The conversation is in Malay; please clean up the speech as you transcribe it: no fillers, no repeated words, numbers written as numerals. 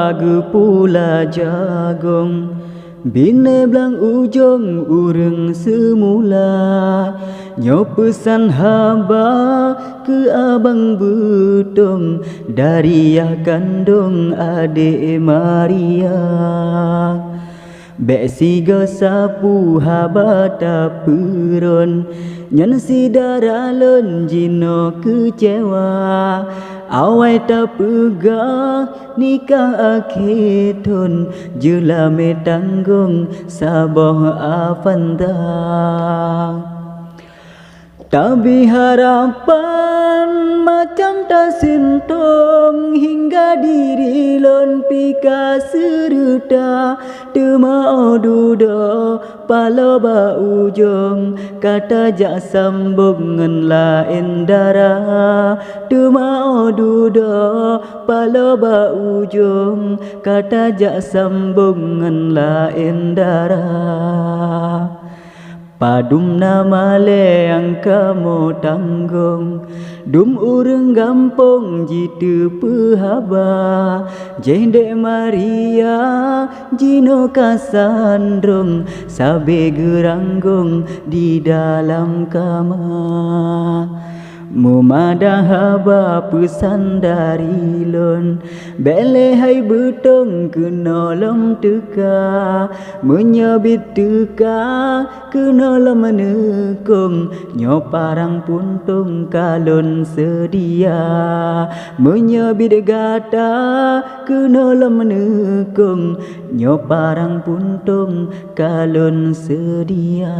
Lagu pula jagung bine belang ujung urang semula. Nyo pesan haba ke abang betung dari ya kandung adik Maria. Bek siga sapu haba tapuron nyan si daralon jino kecewa. Awai tak pegah nikah akhirun jelame tanggung saboh afanda. Tapi harapan macam tak sentong hingga diri lon pika seruta. Temau duda palo ba ujung kata jak sambungan lain darah. Temau duda palo ba ujung kata jak sambungan lain darah. Padum nama le yang kamu tanggung dum urang gampong jitu pehaba. Jendek Maria jino kasandrung sabe geranggung di dalam kamar. Mumadah haba pesan dari lon bele hai betong kenolom teka menyabit teka kenolom menekung nyo parang puntung kalon sedia menyabit gata kenolom menekung nyo parang puntung kalon sedia.